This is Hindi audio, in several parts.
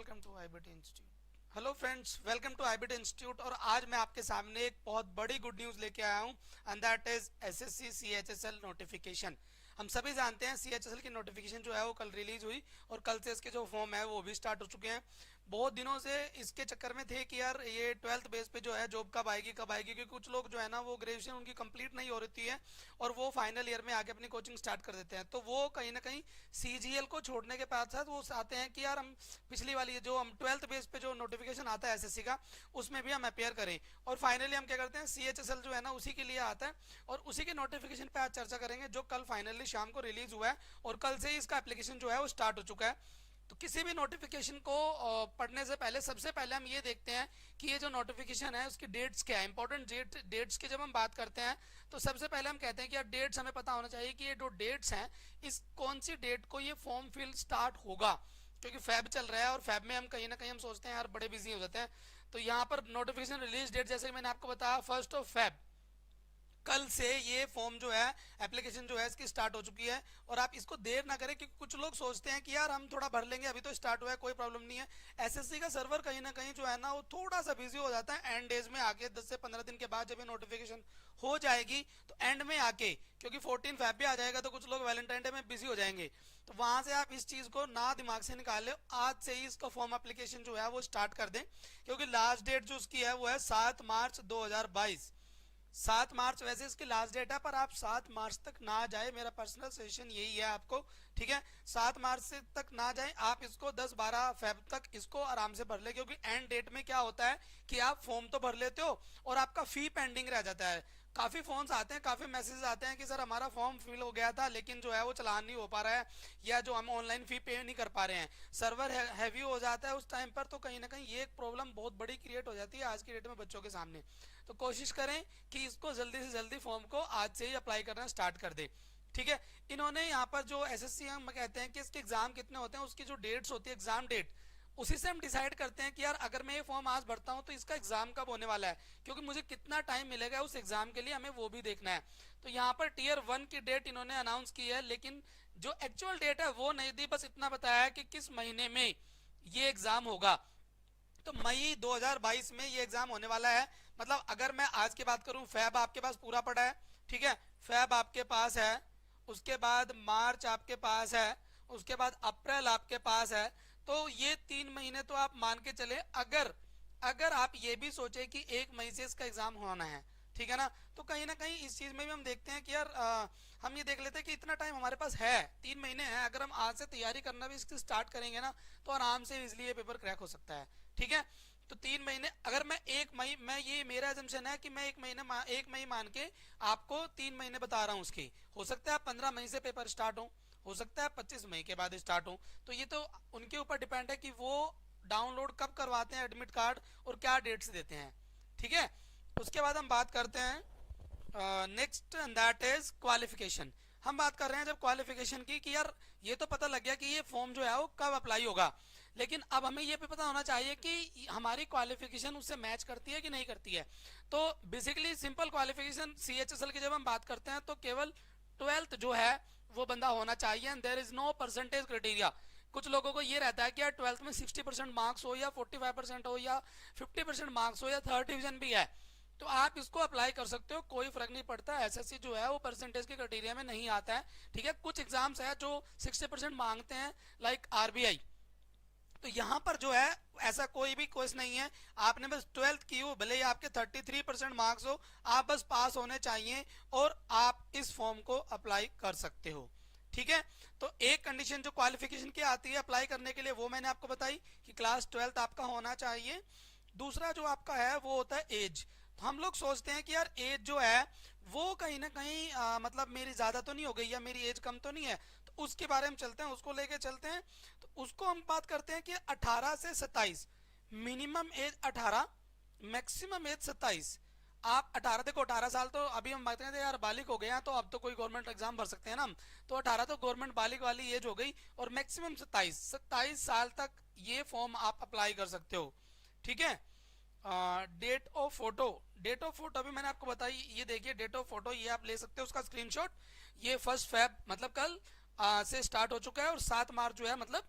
Welcome to IBT institute. Hello friends, welcome to IBT institute. और आज मैं आपके सामने एक बहुत बड़ी गुड न्यूज़ लेके आया हूँ and that is SSC CHSL notification. हम सभी जानते हैं सीएचएसएल की नोटिफिकेशन जो है वो कल रिलीज हुई और कल से इसके जो फॉर्म है वो भी स्टार्ट हो चुके हैं। बहुत दिनों से इसके चक्कर में थे कि यार ये 12th बेस पे जो है जॉब कब आएगी क्योंकि कुछ लोग जो है ना वो ग्रेजुएशन उनकी कंप्लीट नहीं हो रही है और वो फाइनल ईयर में आके अपनी कोचिंग स्टार्ट कर देते हैं। तो वो कहीं ना कहीं सीजीएल को छोड़ने के साथ साथ वो चाहते हैं कि यार हम पिछली वाली जो हम 12th बेस पे जो नोटिफिकेशन आता है एसएससी का उसमें भी हम अपेयर करें। और फाइनली हम क्या करते हैं, सीएचएसएल जो है ना उसी के लिए आता है और उसी के नोटिफिकेशन पे आज चर्चा करेंगे जो कल फाइनली शाम को रिलीज हुआ है और कल से ही इसका एप्लीकेशन जो है वो स्टार्ट हो चुका है। तो किसी भी नोटिफिकेशन को पढ़ने से पहले सबसे पहले हम ये देखते हैं कि ये जो नोटिफिकेशन है उसकी डेट्स क्या है। इंपॉर्टेंट डेट्स की जब हम बात करते हैं तो सबसे पहले हम कहते हैं कि यार डेट्स हमें पता होना चाहिए कि ये जो डेट्स हैं इस कौन सी डेट को ये फॉर्म फिल स्टार्ट होगा, क्योंकि फैब चल रहा है और फैब में हम कहीं ना कहीं हम सोचते हैं यार बड़े बिजी हो जाते हैं। तो यहाँ पर नोटिफिकेशन रिलीज डेट जैसे मैंने आपको बताया 1 फैब, कल से ये फॉर्म जो है एप्लीकेशन जो है इसकी स्टार्ट हो चुकी है। और आप इसको देर ना करें क्योंकि कुछ लोग सोचते हैं कि यार हम थोड़ा भर लेंगे, अभी तो स्टार्ट हुआ है कोई प्रॉब्लम नहीं है। एसएससी का सर्वर कहीं ना कहीं जो है ना वो थोड़ा सा बिजी हो जाता है एंड डेज में आके 10 से 15 दिन के बाद जब ये नोटिफिकेशन हो जाएगी तो एंड में आके, क्योंकि 14 फैब भी आ जाएगा तो कुछ लोग वैलेंटाइन डे में बिजी हो जाएंगे। तो वहां से आप इस चीज को ना दिमाग से निकाल लो, आज से ही इसका फॉर्म एप्लीकेशन जो है वो स्टार्ट कर दें क्योंकि लास्ट डेट जो उसकी है वो है 7 मार्च 2022। 7 मार्च वैसे इसकी लास्ट डेट है पर आप 7 मार्च तक ना जाए, मेरा पर्सनल सजेशन यही है आपको, ठीक है। 7 मार्च से तक ना जाए, आप इसको 10-12 फेब तक इसको आराम से भर ले क्योंकि एंड डेट में क्या होता है कि आप फॉर्म तो भर लेते हो और आपका फी पेंडिंग रह जाता है। काफी फोन्स आते हैं, काफी मैसेज आते हैं कि सर हमारा फॉर्म फिल हो गया था लेकिन जो है वो चलान नहीं हो पा रहा है या जो हम ऑनलाइन फी पे नहीं कर पा रहे हैं, सर्वर हैवी हो जाता है उस टाइम पर। तो कहीं ना कहीं ये एक प्रॉब्लम बहुत बड़ी क्रिएट हो जाती है आज की डेट में बच्चों के सामने। तो कोशिश करें कि इसको जल्दी से जल्दी फॉर्म को आज से ही अप्लाई करना स्टार्ट कर दे, ठीक है। इन्होंने यहाँ पर जो एसएससी हम कहते हैं कि इसके एग्जाम कितने होते हैं उसकी जो डेट्स होती है एग्जाम डेट, उसी से हम डिसाइड करते हैं कि यार अगर मैं ये फॉर्म आज भरता हूँ तो इसका एग्जाम कब होने वाला है, क्योंकि मुझे कितना टाइम मिलेगा उस एग्जाम के लिए हमें वो भी देखना है। तो यहाँ पर टियर 1 की डेट इन्होंने अनाउंस की है लेकिन जो एक्चुअल डेट है वो नहीं दी, बस इतना बताया है कि किस महीने में ये एग्जाम होगा। तो मई 2022 में ये एग्जाम होने वाला है। मतलब अगर मैं आज की बात करूं, फैब आपके पास पूरा पड़ा है, ठीक है, फैब आपके पास है, उसके बाद मार्च आपके पास है, उसके बाद अप्रैल आपके पास है। तो ये 3 महीने तो आप मान के चले। अगर अगर आप ये भी सोचे कि 1 मई से इसका एग्जाम होना है, ठीक है ना, तो कहीं ना कहीं इस चीज में भी हम देखते हैं कि यार हम ये देख लेते हैं कि इतना टाइम हमारे पास है, 3 महीने है। अगर हम आज से तैयारी करना भी इसकी स्टार्ट करेंगे ना तो आराम से इजिली ये पेपर क्रैक हो सकता है, ठीक है। तो 3 महीने, अगर मैं 1 मई, मैं ये मेरा एजम्पशन है कि मैं 1 मई मान के आपको 3 महीने बता रहा हूँ उसकी, हो सकता है 15 मई से पेपर स्टार्ट हो सकता है 25 मई के बाद स्टार्ट हो। तो ये तो उनके ऊपर डिपेंड है कि वो डाउनलोड कब करवाते हैं एडमिट कार्ड और क्या डेट्स देते हैं, ठीक है। उसके बाद हम बात करते हैं नेक्स्ट दैट इज क्वालिफिकेशन। हम बात कर रहे हैं जब क्वालिफिकेशन की कि यार ये तो पता लग गया कि ये फॉर्म जो है वो कब अप्लाई होगा, लेकिन अब हमें ये भी पता होना चाहिए कि हमारी क्वालिफिकेशन उससे मैच करती है कि नहीं करती है। तो बेसिकली सिंपल क्वालिफिकेशन सीएचएसएल की जब हम बात करते हैं तो केवल 12th जो है वो बंदा होना चाहिए and there is no percentage criteria. कुछ लोगों को ये रहता है कि यार 12th में 60% मार्क्स हो या 45% हो या 50% मार्क्स हो या थर्ड डिवीजन भी है तो आप इसको अप्लाई कर सकते हो, कोई फर्क नहीं पड़ता। एसएससी जो है वो परसेंटेज के क्राइटेरिया में नहीं आता है, ठीक है। कुछ एग्जाम्स है जो 60% मांगते हैं लाइक आरबीआई, तो यहाँ पर जो है ऐसा कोई भी कोर्स नहीं है। आपने बस 12th की हो, भले ही आपके 33% मार्क्स हो, आप बस पास होने चाहिए और आप इस फॉर्म को अप्लाई कर सकते हो, ठीक है। तो एक कंडीशन जो क्वालिफिकेशन की आती है अप्लाई करने के लिए वो मैंने आपको बताई कि क्लास 12th आपका होना चाहिए। दूसरा जो आपका है वो होता है एज। तो हम लोग सोचते हैं कि यार एज जो है वो कहीं ना कहीं मतलब मेरी ज्यादा तो नहीं हो गई या मेरी एज कम तो नहीं है, तो उसके बारे में चलते हैं, उसको लेके चलते हैं। तो उसको हम बात करते हैं कि 18 से 27, मिनिमम एज 18, मैक्सिमम एज 27। आप 18, देखो 18 साल तो अभी हम बात करते हैं यार बालिक हो गए हैं तो अब तो कोई गवर्नमेंट एग्जाम भर सकते हैं ना हम, तो 18 तो गवर्नमेंट बालिक वाली एज हो गई और मैक्सिमम 27 साल तक ये फॉर्म आप अप्लाई कर सकते हो, ठीक है। Date of photo, date of photo अभी मैंने आपको बताई, ये देखिए डेट ऑफ फोटो ये आप ले सकते हो उसका स्क्रीनशॉट। ये 1 फैब मतलब कल से स्टार्ट हो चुका है और 7 मार्च जो है मतलब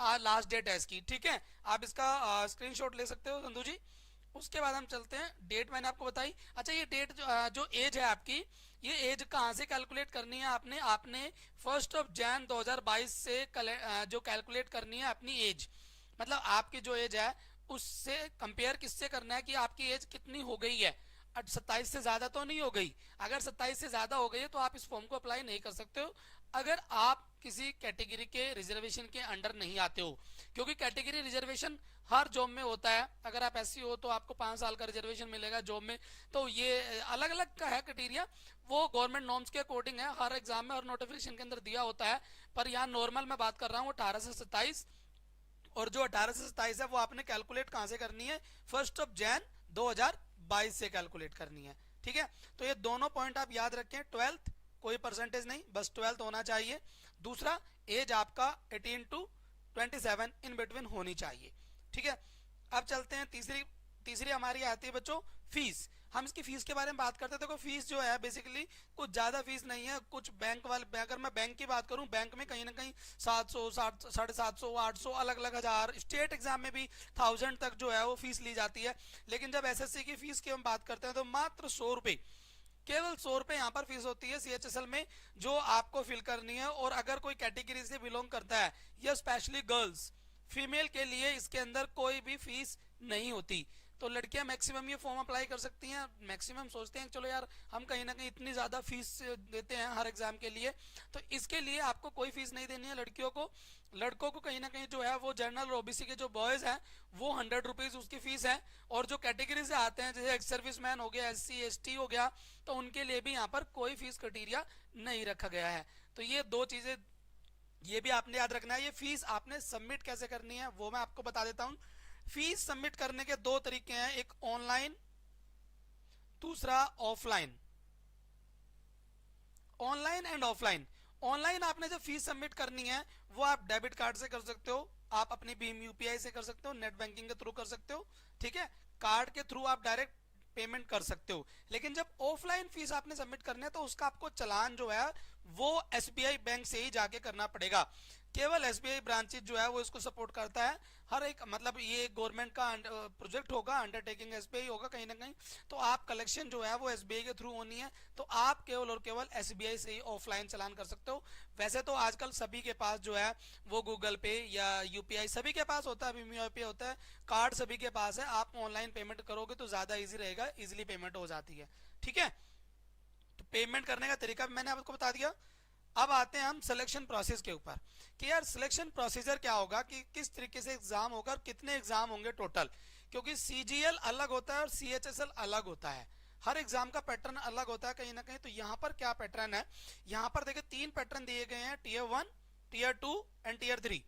आज लास्ट डेट है इसकी, ठीक है। आप इसका स्क्रीनशॉट ले सकते हो संधू जी। उसके बाद हम चलते हैं, डेट मैंने आपको बताई। अच्छा ये डेट जो एज है आपकी, ये एज कहाँ से कैलकुलेट करनी है आपने? आपने 1 जनवरी 2022 से जो कैलकुलेट करनी है अपनी एज, मतलब आपकी जो एज है उससे कंपेयर किससे करना है कि आपकी एज कितनी हो गई है। 27 से ज्यादा तो नहीं हो गई। अगर 27 से ज्यादा हो गई है तो आप इस फॉर्म को अप्लाई नहीं कर सकते हो अगर आप किसी कैटेगरी के रिजर्वेशन के अंडर नहीं आते हो, क्योंकि कैटेगरी रिजर्वेशन हर जॉब में होता है। अगर आप एससी हो तो आपको 5 साल का रिजर्वेशन मिलेगा जॉब में, तो ये अलग अलग का है क्राइटेरिया, वो गवर्नमेंट नॉर्म्स के अकॉर्डिंग है, हर एग्जाम में और नोटिफिकेशन के अंदर दिया होता है। पर यहाँ नॉर्मल मैं बात कर रहा हूँ 18 से 27, और जो 18 से 27 है वो आपने कैलकुलेट कहाँ से करनी है? 1 जनवरी 2022 से कैलकुलेट करनी है, ठीक है। तो ये दोनों पॉइंट आप याद रखें। 12th कोई परसेंटेज नहीं, बस 12th होना चाहिए। दूसरा, एज आपका 18 to 27 इन बिटवीन होनी चाहिए, ठीक है। अब चलते हैं तीसरी हमारी आती है बच्चों फीस। हम इसकी फीस के बारे में बात करते हैं। देखो फीस जो है बेसिकली कुछ ज्यादा फीस नहीं है। कुछ बैंक वाले, अगर मैं बैंक की बात करूं, बैंक में कहीं ना कहीं 700, 750, 800, अलग अलग हजार, स्टेट एग्जाम में भी 1000 तक जो है वो फीस ली जाती है। लेकिन जब एसएससी की फीस की हम बात करते हैं तो मात्र 100 रुपए, केवल 100 रुपए यहाँ पर फीस होती है सीएचएसएल में, जो आपको फिल करनी है। और अगर कोई कैटेगरी से बिलोंग करता है या स्पेशली गर्ल्स, फीमेल के लिए इसके अंदर कोई भी फीस नहीं होती। तो लड़कियां मैक्सिमम ये फॉर्म अप्लाई कर सकती हैं। मैक्सिमम सोचते हैं चलो यार हम कहीं ना कहीं इतनी ज्यादा फीस देते हैं हर एग्जाम के लिए, तो इसके लिए आपको कोई फीस नहीं देनी है लड़कियों को। लड़कों को कहीं ना कहीं जो है वो जनरल और ओबीसी के जो बॉयज हैं वो 100 रुपीज उसकी फीस है। और जो कैटेगरी से आते हैं जैसे एक्स सर्विसमैन हो गया, एससी एसटी हो गया, तो उनके लिए भी यहाँ पर कोई फीस क्राइटेरिया नहीं रखा गया है। तो ये दो चीजें ये भी आपने याद रखना है। ये फीस आपने सबमिट कैसे करनी है वो मैं आपको बता देता हूं। फीस सबमिट करने के दो तरीके हैं, एक ऑनलाइन, दूसरा offline. Online and offline. Online आपने जब फीस सबमिट करनी है वो आप डेबिट कार्ड से कर सकते हो, आप अपनी भीम यूपीआई से कर सकते हो, नेट बैंकिंग के थ्रू कर सकते हो, ठीक है। कार्ड के थ्रू आप डायरेक्ट पेमेंट कर सकते हो। लेकिन जब ऑफलाइन फीस आपने सबमिट करनी है तो उसका आपको चालान जो है वो एसबीआई बैंक से ही जाके करना पड़ेगा। केवल एसबीआई ब्रांचेज जो है वो इसको सपोर्ट करता है। हर एक, मतलब ये गवर्नमेंट का प्रोजेक्ट होगा, अंडरटेकिंग एसबीआई होगा कहीं ना कहीं, तो आप कलेक्शन जो है वो एसबीआई के थ्रू होनी है। तो आप केवल और केवल एसबीआई से ही ऑफलाइन चालान कर सकते हो। वैसे तो आजकल सभी के पास जो है वो गूगल पे या यूपीआई सभी के पास होता है, भीम यूपीआई होता है, कार्ड सभी के पास है। आप ऑनलाइन पेमेंट करोगे तो ज्यादा इजी रहेगा, इजिली पेमेंट हो जाती है, ठीक है। तो पेमेंट करने का तरीका मैंने आपको बता दिया। अब आते हैं हम सिलेक्शन प्रोसेस के ऊपर कि यार सिलेक्शन प्रोसीजर क्या होगा, कि किस तरीके से एग्जाम होगा और कितने एग्जाम होंगे टोटल। क्योंकि सीजीएल अलग होता है और सीएचएसएल अलग होता है, हर एग्जाम का पैटर्न अलग होता है कहीं ना कहीं। तो यहाँ पर क्या पैटर्न है, यहाँ पर देखिए 3 पैटर्न दिए गए हैं, tier 1, tier 2 and tier 3।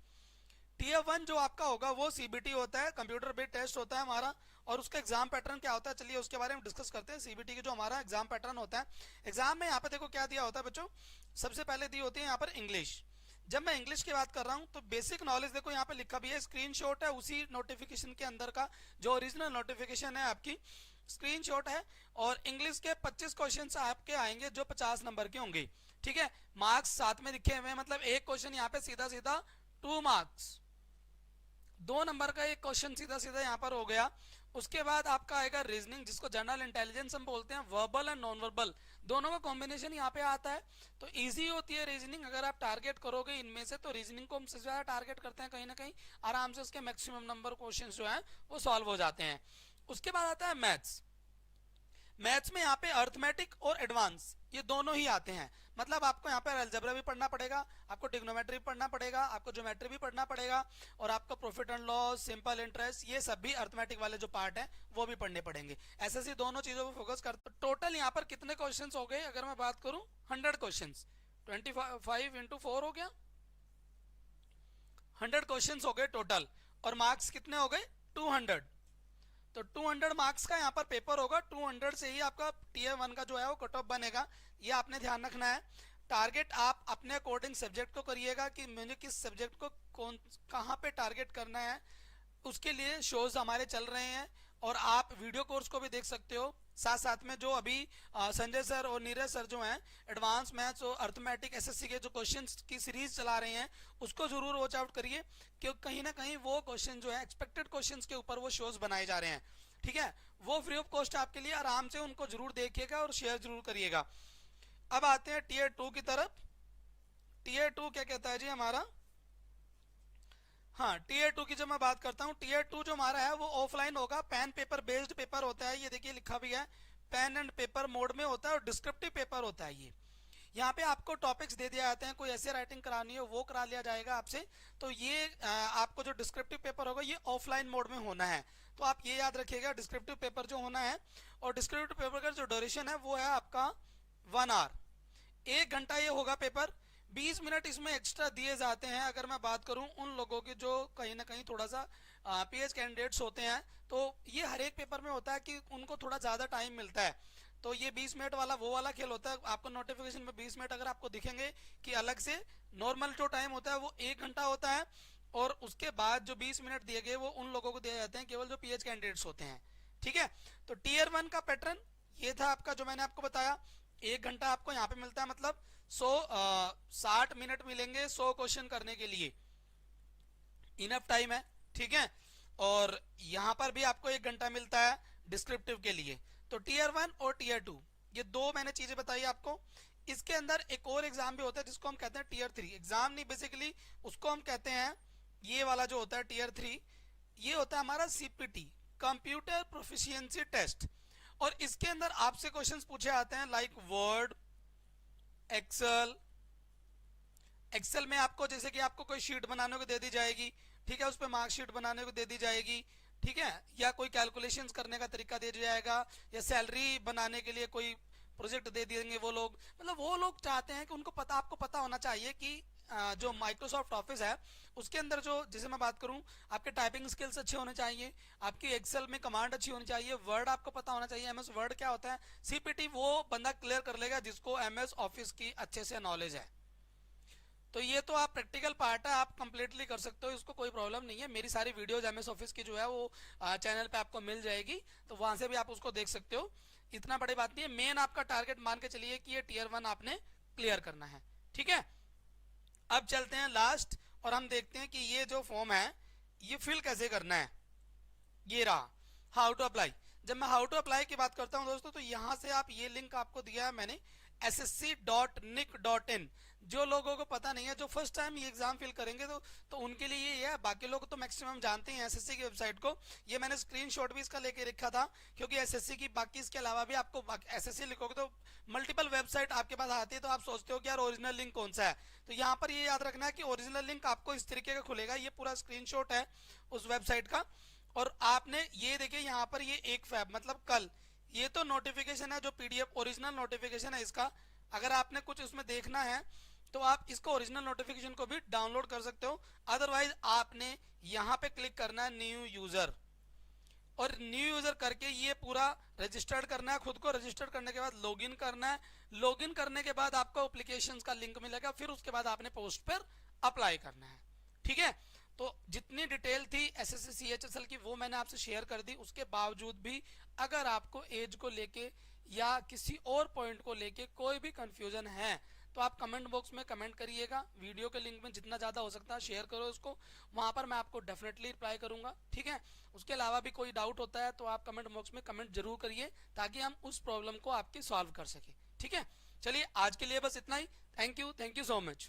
Tier 1 जो आपका होगा वो सीबीटी होता है, कंप्यूटर बेस्ड टेस्ट होता है हमारा। और उसका एग्जाम पैटर्न क्या होता है चलिए उसके बारे में डिस्कस करते हैं। सीबीटी के जो हमारा एग्जाम पैटर्न होता है, एग्जाम में यहाँ पे देखो क्या दिया होता है बच्चों। सबसे पहले दी होती है यहाँ पर इंग्लिश। जब मैं इंग्लिश की बात कर रहा हूँ तो बेसिक नॉलेज देखो यहाँ पे लिखा भी है, स्क्रीनशॉट है उसी नोटिफिकेशन के अंदर का, जो ओरिजिनल नोटिफिकेशन है आपकी स्क्रीनशॉट है। और इंग्लिश के 25 क्वेश्चन आपके आएंगे जो 50 नंबर के होंगे, ठीक है। मार्क्स साथ में लिखे हुए हैं, मतलब एक क्वेश्चन यहाँ पे सीधा सीधा 2 मार्क्स, 2 नंबर का एक क्वेश्चन सीधा सीधा यहाँ पर हो गया। उसके बाद आपका आएगा रीजनिंग, जिसको जनरल इंटेलिजेंस हम बोलते हैं, वर्बल एंड नॉन वर्बल दोनों का कॉम्बिनेशन यहाँ पे आता है। तो इजी होती है रीजनिंग, अगर आप टारगेट करोगे इनमें से तो रीजनिंग को हम सबसे ज्यादा टारगेट करते हैं कहीं ना कहीं, आराम से उसके मैक्सिमम नंबर क्वेश्चन जो है वो सॉल्व हो जाते हैं। उसके बाद आता है मैथ्स। मैथ्स में यहाँ पे अर्थमेटिक और एडवांस ये दोनों ही आते हैं, मतलब आपको यहाँ पे अलजेब्रा भी पढ़ना पड़ेगा, आपको ट्रिग्नोमेट्री भी पढ़ना पड़ेगा, आपको ज्योमेट्री भी पढ़ना पड़ेगा, और आपको profit and loss, simple interest, ये सब भी अर्थमेटिक वाले जो पार्ट है वो भी पढ़ने पड़ेंगे। ऐसे दोनों चीजों पर फोकस कर। टोटल यहाँ पर कितने क्वेश्चन हो गए अगर मैं बात करूं, 100 क्वेश्चन, 25 into 4 हो गया, 100 क्वेश्चन हो गए टोटल। और मार्क्स कितने हो गए, 200। तो 200 मार्क्स का यहाँ पर पेपर होगा, 200 से ही आपका टीयर 1 का जो है वो कट ऑफ बनेगा, ये आपने ध्यान रखना है। टारगेट आप अपने अकॉर्डिंग सब्जेक्ट को करिएगा कि मुझे किस सब्जेक्ट को कौन कहाँ पे टारगेट करना है। उसके लिए शोज हमारे चल रहे हैं और आप वीडियो कोर्स को भी देख सकते हो, साथ साथ में जो अभी संजय सर और नीरज सर जो हैं एडवांस मैथ्स और अर्थमेटिक एसएससी के जो क्वेश्चंस की सीरीज चला रहे हैं उसको जरूर वॉच आउट करिए, क्योंकि कहीं ना कहीं वो क्वेश्चन जो है एक्सपेक्टेड क्वेश्चंस के ऊपर वो शोज बनाए जा रहे हैं। ठीक है, वो फ्री ऑफ कॉस्ट आपके लिए, आराम से उनको जरूर देखिएगा और शेयर जरूर करिएगा। अब आते हैं टीयर 2 की तरफ। टीयर 2 क्या कहता है जी हमारा? हाँ, टीयर 2 की जब मैं बात करता हूँ, टीयर 2 जो हमारा है वो ऑफलाइन होगा, पेन पेपर बेस्ड पेपर होता है। ये देखिए लिखा भी है, पेन एंड पेपर मोड में होता है और डिस्क्रिप्टिव पेपर होता है। ये यहाँ पे आपको टॉपिक्स दे दिए जाते हैं, कोई ऐसे राइटिंग करानी हो वो करा लिया जाएगा आपसे। तो ये आपको जो डिस्क्रिप्टिव पेपर होगा ये ऑफलाइन मोड में होना है, तो आप ये याद रखिएगा डिस्क्रिप्टिव पेपर जो होना है। और डिस्क्रिप्टिव पेपर का जो ड्यूरेशन है वो है आपका 1 आवर, 1 घंटा ये होगा पेपर। 20 मिनट इसमें एक्स्ट्रा दिए जाते हैं। अगर मैं बात करूं उन लोगों की जो कहीं ना कहीं थोड़ा सा पीएच कैंडिडेट्स होते हैं, तो ये हर एक पेपर में होता है कि उनको थोड़ा ज़्यादा टाइम मिलता है। तो ये 20 मिनट वाला वो वाला खेल होता है। आपको नोटिफिकेशन में 20 मिनट अगर आपको दिखेंगे कि अलग से नॉर्मल जो टाइम होता है वो 1 घंटा होता है, और उसके बाद जो 20 मिनट दिए गए वो उन लोगों को दिए जाते हैं केवल जो पीएच कैंडिडेट्स होते हैं। ठीक है, तो टीयर 1 का पैटर्न ये था आपका जो मैंने आपको बताया। 1 घंटा आपको यहाँ पे मिलता है, मतलब 60 मिनट मिलेंगे 100 क्वेश्चन करने के लिए, इनफ टाइम है। ठीक है, और यहाँ पर भी आपको 1 घंटा मिलता है डिस्क्रिप्टिव के लिए। तो टीयर 1 और टीयर 2 ये दो मैंने चीजें बताई आपको। इसके अंदर एक और एग्जाम भी होता है जिसको हम कहते हैं टीयर 3। एग्जाम नहीं, बेसिकली उसको हम कहते हैं, ये वाला जो होता है टीयर 3, ये होता है हमारा सीपीटी, कंप्यूटर प्रोफिशिएंसी टेस्ट। और इसके अंदर आपसे क्वेश्चंस पूछे आते हैं लाइक वर्ड, एक्सेल। एक्सेल में आपको जैसे कि आपको कोई शीट बनाने को दे दी जाएगी, ठीक है, उस पर मार्कशीट बनाने को दे दी जाएगी, ठीक है, या कोई कैलकुलेशंस करने का तरीका दे दिया जाएगा, या सैलरी बनाने के लिए कोई प्रोजेक्ट दे देंगे वो लोग। मतलब वो लोग चाहते हैं कि उनको पता, आपको पता होना चाहिए कि जो माइक्रोसॉफ्ट ऑफिस है उसके अंदर जो, जैसे मैं बात करूं, आपके टाइपिंग स्किल्स अच्छे होने चाहिए, आपकी एक्सेल में कमांड अच्छी होनी चाहिए, वर्ड आपको पता होना चाहिए, एमएस वर्ड क्या होता है। सीपीटी वो बंदा क्लियर कर लेगा जिसको एमएस ऑफिस की अच्छे से नॉलेज है। तो ये तो आप प्रैक्टिकल पार्ट है, आप कंप्लीटली कर सकते हो, इसको कोई प्रॉब्लम नहीं है। मेरी सारी वीडियोज एमएस ऑफिस की जो है वो चैनल पे आपको मिल जाएगी, तो वहां से भी आप उसको देख सकते हो। इतना बड़ी बात नहीं है, मेन आपका टारगेट मान के चलिए कि ये टीयर 1 आपने क्लियर करना है। ठीक है, अब चलते हैं लास्ट और हम देखते हैं कि ये जो फॉर्म है ये फिल कैसे करना है। ये रहा हाउ टू अप्लाई। जब मैं हाउ टू अप्लाई की बात करता हूं दोस्तों, तो यहां से आप, ये लिंक आपको दिया है मैंने ssc.nic.in। जो लोगों को पता नहीं है, जो फर्स्ट टाइम ये एग्जाम फिल करेंगे, तो उनके लिए ये है। बाकी लोग तो मैक्सिमम जानते हैं एसएससी की वेबसाइट को। ये मैंने स्क्रीनशॉट भी इसका लेके रखा था, क्योंकि एसएससी की बाकी इसके अलावा भी आपको एसएससी लिखोगे तो मल्टीपल वेबसाइट आपके पास आती है, तो आप सोचते हो कि यार ओरिजिनल लिंक कौन सा है। तो यहाँ पर ये याद रखना है कि ओरिजिनल लिंक आपको इस तरीके का खुलेगा, ये पूरा स्क्रीनशॉट है उस वेबसाइट का। और आपने ये देखिए यहाँ पर ये 1 फैब मतलब कल, ये तो नोटिफिकेशन है जो पीडीएफ ओरिजिनल नोटिफिकेशन है इसका। अगर आपने कुछ उसमें देखना है तो आप इसको ओरिजिनल नोटिफिकेशन को भी डाउनलोड कर सकते हो। अदरवाइज आपने यहाँ पे क्लिक करना है न्यू यूजर, और न्यू यूजर करके ये पूरा रजिस्टर्ड करना है, खुद को रजिस्टर करने के बाद लॉगिन करना है। लॉगिन करने के बाद आपको एप्लीकेशंस का लिंक मिलेगा, फिर उसके बाद आपने पोस्ट पर अप्लाई करना है। ठीक है, तो जितनी डिटेल थी एसएससी सीएचएसएल की वो मैंने आपसे शेयर कर दी। उसके बावजूद भी अगर आपको एज को लेके या किसी और पॉइंट को लेके कोई भी कंफ्यूजन है तो आप कमेंट बॉक्स में कमेंट करिएगा। वीडियो के लिंक में जितना ज़्यादा हो सकता है शेयर करो इसको, वहाँ पर मैं आपको डेफिनेटली रिप्लाई करूँगा। ठीक है, उसके अलावा भी कोई डाउट होता है तो आप कमेंट बॉक्स में कमेंट जरूर करिए, ताकि हम उस प्रॉब्लम को आपकी सॉल्व कर सकें। ठीक है, चलिए आज के लिए बस इतना ही। Thank you so much.